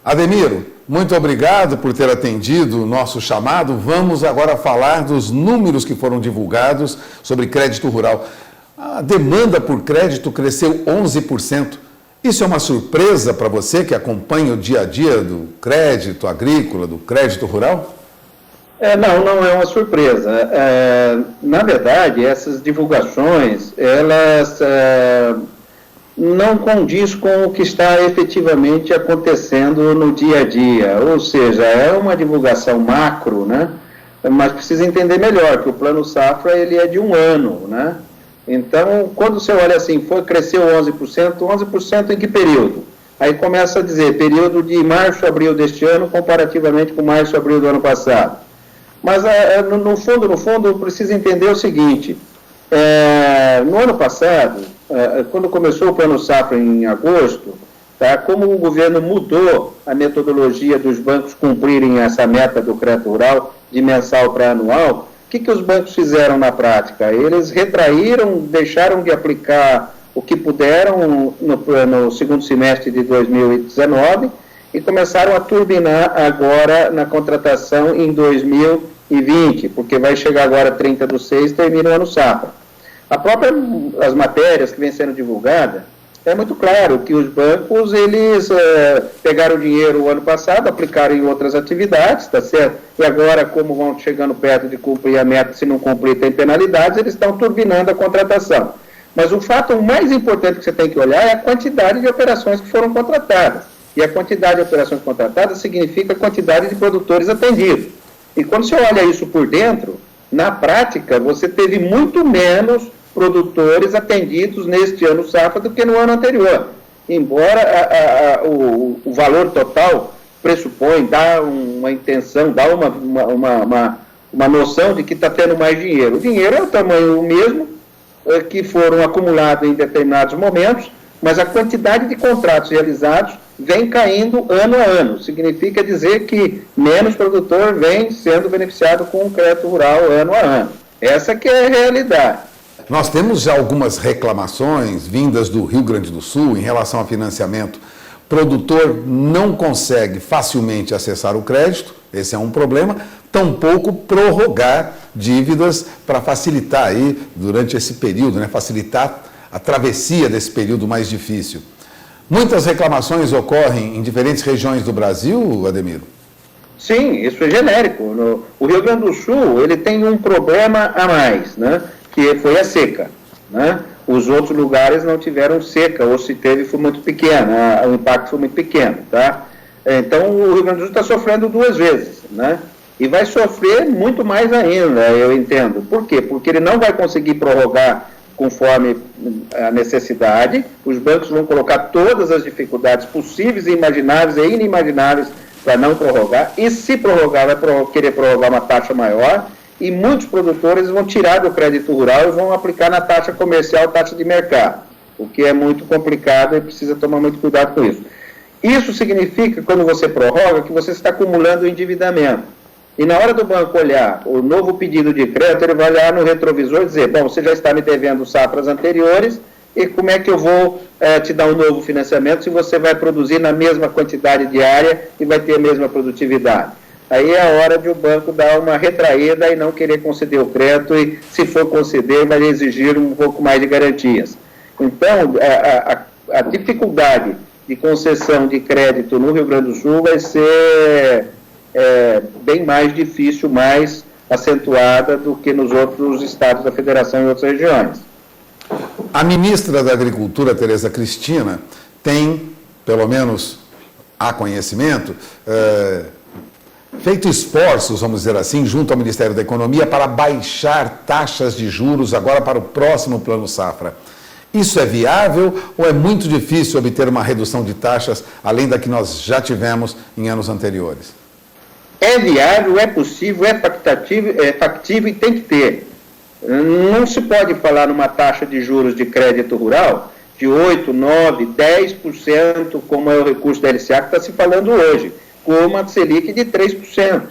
Ademiro, muito obrigado por ter atendido o nosso chamado. Vamos agora falar dos números que foram divulgados sobre crédito rural. A demanda por crédito cresceu 11%. Isso é uma surpresa para você que acompanha o dia a dia do crédito agrícola, do crédito rural? Não é uma surpresa. Na verdade, essas divulgações, elas não condiz com o que está efetivamente acontecendo no dia a dia. Ou seja, é uma divulgação macro, né? Mas precisa entender melhor que o Plano Safra ele é de um ano, né? Então, quando você olha assim, cresceu 11% em que período? Aí começa a dizer, período de março a abril deste ano, comparativamente com março a abril do ano passado. Mas, no fundo, precisa entender o seguinte, no ano passado, quando começou o Plano Safra em agosto, tá, como o governo mudou a metodologia dos bancos cumprirem essa meta do crédito rural, de mensal para anual, o que os bancos fizeram na prática? Eles retraíram, deixaram de aplicar o que puderam no segundo semestre de 2019 e começaram a turbinar agora na contratação em 2020, porque vai chegar agora 30/6 e termina o ano safra. As matérias que vêm sendo divulgadas, é muito claro que os bancos, eles pegaram o dinheiro o ano passado, aplicaram em outras atividades, tá certo? E agora, como vão chegando perto de cumprir a meta, se não cumprir tem penalidades, eles estão turbinando a contratação. Mas o fato mais importante que você tem que olhar é a quantidade de operações que foram contratadas. E a quantidade de operações contratadas significa a quantidade de produtores atendidos. E quando você olha isso por dentro, na prática, você teve muito menos produtores atendidos neste ano safra do que no ano anterior. Embora o valor total pressupõe, dá uma intenção, dá uma noção de que está tendo mais dinheiro. O dinheiro é o tamanho mesmo que foram acumulados em determinados momentos, mas a quantidade de contratos realizados vem caindo ano a ano. Significa dizer que menos produtor vem sendo beneficiado com o crédito rural ano a ano. Essa que é a realidade. Nós temos já algumas reclamações vindas do Rio Grande do Sul em relação a financiamento. O produtor não consegue facilmente acessar o crédito, esse é um problema, tampouco prorrogar dívidas para facilitar aí, durante esse período, né, facilitar a travessia desse período mais difícil. Muitas reclamações ocorrem em diferentes regiões do Brasil, Ademiro? Sim, isso é genérico. O Rio Grande do Sul, ele tem um problema a mais, né? Que foi a seca, né? Os outros lugares não tiveram seca, ou se teve foi muito pequeno, o impacto foi muito pequeno, tá? Então, o Rio Grande do Sul está sofrendo duas vezes, né? E vai sofrer muito mais ainda, eu entendo. Por quê? Porque ele não vai conseguir prorrogar conforme a necessidade, os bancos vão colocar todas as dificuldades possíveis, imagináveis e inimagináveis para não prorrogar, e se prorrogar, vai querer prorrogar uma taxa maior, e muitos produtores vão tirar do crédito rural e vão aplicar na taxa comercial, taxa de mercado, o que é muito complicado e precisa tomar muito cuidado com isso. Isso significa, quando você prorroga, que você está acumulando endividamento. E na hora do banco olhar o novo pedido de crédito, ele vai olhar no retrovisor e dizer, bom, você já está me devendo safras anteriores, e como é que eu vou te dar um novo financiamento se você vai produzir na mesma quantidade diária e vai ter a mesma produtividade? Aí é a hora de o banco dar uma retraída e não querer conceder o crédito, e se for conceder, vai exigir um pouco mais de garantias. Então, a dificuldade de concessão de crédito no Rio Grande do Sul vai ser bem mais difícil, mais acentuada do que nos outros estados da federação e outras regiões. A ministra da Agricultura, Tereza Cristina, tem, pelo menos há conhecimento, feito esforços, vamos dizer assim, junto ao Ministério da Economia para baixar taxas de juros agora para o próximo Plano Safra. Isso é viável ou é muito difícil obter uma redução de taxas além da que nós já tivemos em anos anteriores? É viável, é possível, é factível e tem que ter. Não se pode falar numa taxa de juros de crédito rural de 8%, 9%, 10%, como é o recurso da LCA que está se falando hoje, com uma Selic de 3%.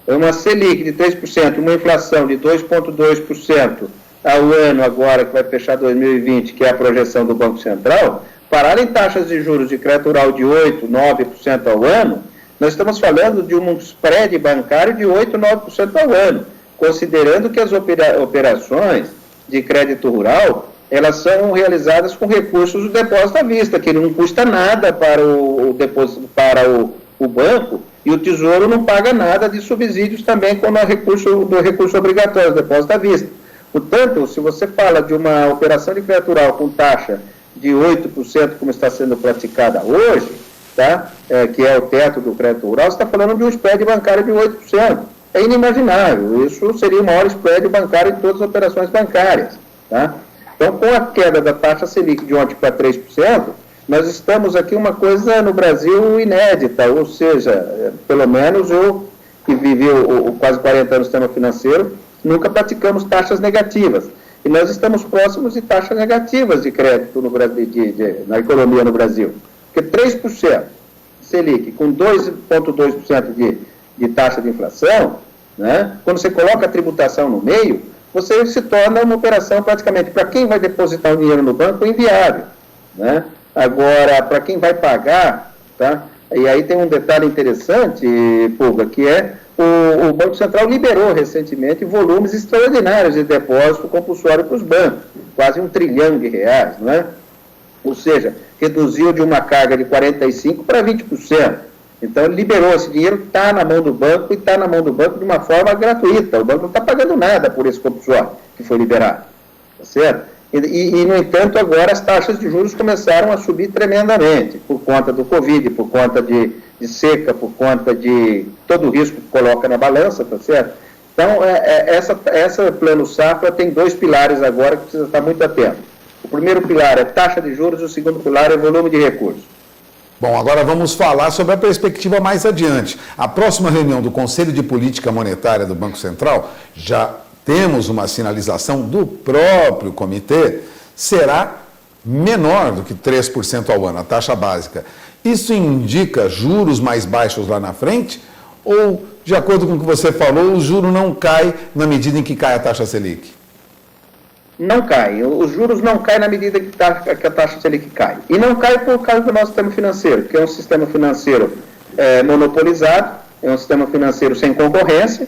Uma Selic de 3%, uma inflação de 2,2% ao ano agora, que vai fechar 2020, que é a projeção do Banco Central, falar em taxas de juros de crédito rural de 8%, 9% ao ano, nós estamos falando de um spread bancário de 8%, 9% ao ano, considerando que as operações de crédito rural, elas são realizadas com recursos do depósito à vista, que não custa nada para o banco, e o Tesouro não paga nada de subsídios também quando é do recurso obrigatório, depósito à vista. Portanto, se você fala de uma operação de crédito rural com taxa de 8%, como está sendo praticada hoje, tá? Que é o teto do crédito rural, você está falando de um spread bancário de 8%. É inimaginável. Isso seria o maior spread bancário de todas as operações bancárias. Tá? Então, com a queda da taxa Selic de ontem para 3%, nós estamos aqui uma coisa no Brasil inédita, ou seja, pelo menos eu, que vivi quase 40 anos no sistema financeiro, nunca praticamos taxas negativas. E nós estamos próximos de taxas negativas de crédito no Brasil, na economia no Brasil. Porque 3% Selic com 2,2% de taxa de inflação, né, quando você coloca a tributação no meio, você se torna uma operação praticamente, para quem vai depositar o dinheiro no banco, inviável. Né? Agora, para quem vai pagar, tá? E aí tem um detalhe interessante, Pulga, que é o Banco Central liberou recentemente volumes extraordinários de depósito compulsório para os bancos, quase R$1 trilhão, não é? Ou seja, reduziu de uma carga de 45% para 20%. Então, ele liberou esse dinheiro, está na mão do banco e está na mão do banco de uma forma gratuita. O banco não está pagando nada por esse compulsório que foi liberado. Tá certo? E, no entanto, agora as taxas de juros começaram a subir tremendamente, por conta do Covid, por conta de seca, por conta de todo o risco que coloca na balança, tá certo? Então, essa plano safra tem dois pilares agora que precisa estar muito atento. O primeiro pilar é taxa de juros, o segundo pilar é volume de recursos. Bom, agora vamos falar sobre a perspectiva mais adiante. A próxima reunião do Conselho de Política Monetária do Banco Central, já temos uma sinalização do próprio comitê, será menor do que 3% ao ano, a taxa básica. Isso indica juros mais baixos lá na frente? Ou, de acordo com o que você falou, o juro não cai na medida em que cai a taxa Selic? Não cai. Os juros não caem na medida que a taxa Selic cai. E não cai por causa do nosso sistema financeiro, que é um sistema financeiro monopolizado, é um sistema financeiro sem concorrência,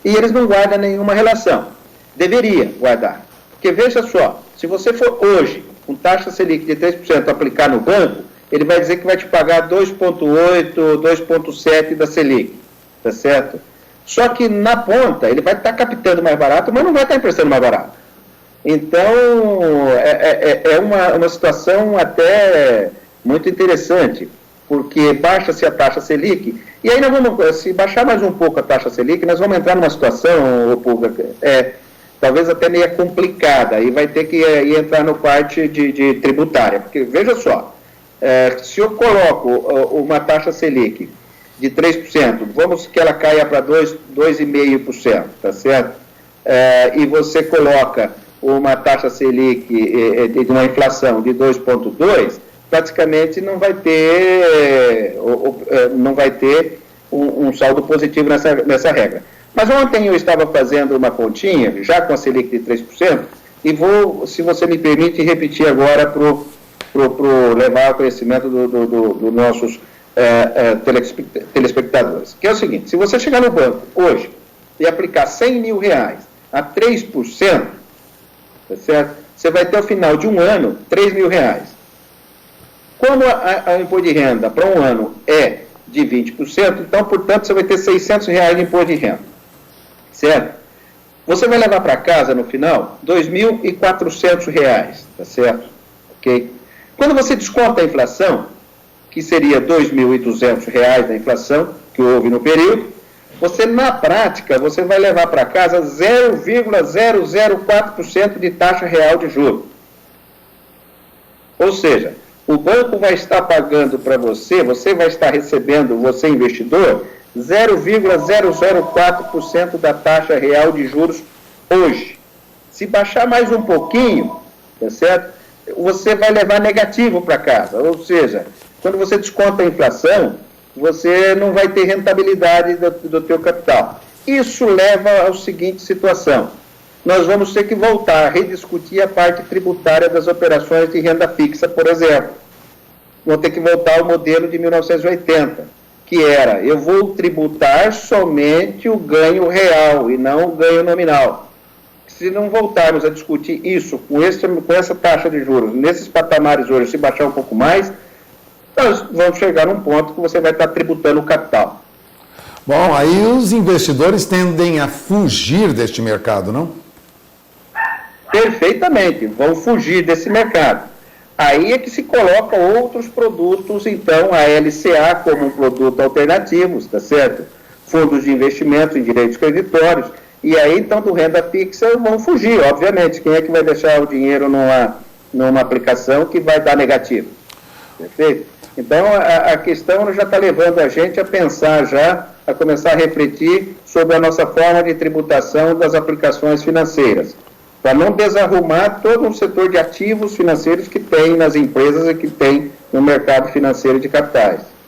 e eles não guardam nenhuma relação. Deveria guardar. Porque veja só, se você for hoje, com taxa Selic de 3% aplicar no banco, ele vai dizer que vai te pagar 2,8%, 2,7% da Selic. Tá certo? Só que na ponta, ele vai estar captando mais barato, mas não vai estar emprestando mais barato. Então, é uma situação até muito interessante, porque baixa-se a taxa Selic, e aí nós vamos, se baixar mais um pouco a taxa Selic, nós vamos entrar numa situação, talvez até meio complicada, e vai ter que entrar no parte de tributária, porque veja só, se eu coloco uma taxa Selic de 3%, vamos que ela caia para 2,5%, tá certo? E você coloca uma taxa Selic de uma inflação de 2,2%, praticamente não vai ter um saldo positivo nessa regra. Mas ontem eu estava fazendo uma continha, já com a Selic de 3%, e vou, se você me permite, repetir agora para levar ao conhecimento dos nossos telespectadores. Que é o seguinte, se você chegar no banco hoje e aplicar R$100 mil a 3%, tá certo? Você vai ter ao final de um ano R$3 mil. Como a imposto de renda para um ano é de 20%, então, portanto, você vai ter R$600 de imposto de renda. Certo? Você vai levar para casa, no final, R$2.400, tá certo? Ok? Quando você desconta a inflação, que seria R$2.200 da inflação que houve no período, você, na prática, você vai levar para casa 0,004% de taxa real de juros. Ou seja, o banco vai estar pagando para você vai estar recebendo, você investidor, 0,004% da taxa real de juros hoje. Se baixar mais um pouquinho, tá certo? Você vai levar negativo para casa. Ou seja, quando você desconta a inflação, você não vai ter rentabilidade do teu capital. Isso leva à seguinte situação. Nós vamos ter que voltar a rediscutir a parte tributária das operações de renda fixa, por exemplo. vão ter que voltar ao modelo de 1980, que era, eu vou tributar somente o ganho real e não o ganho nominal. Se não voltarmos a discutir isso com essa taxa de juros, nesses patamares hoje, se baixar um pouco mais, nós vamos chegar num ponto que você vai estar tributando o capital. Bom, aí os investidores tendem a fugir deste mercado, não? Perfeitamente, vão fugir desse mercado. Aí é que se coloca outros produtos, então, a LCA como um produto alternativo, está certo? Fundos de investimento em direitos creditórios, e aí, então, do renda fixa vão fugir, obviamente. Quem é que vai deixar o dinheiro numa aplicação que vai dar negativo? Perfeito? Então, a questão já está levando a gente a pensar já, a começar a refletir sobre a nossa forma de tributação das aplicações financeiras, para não desarrumar todo um setor de ativos financeiros que tem nas empresas e que tem no mercado financeiro de capitais.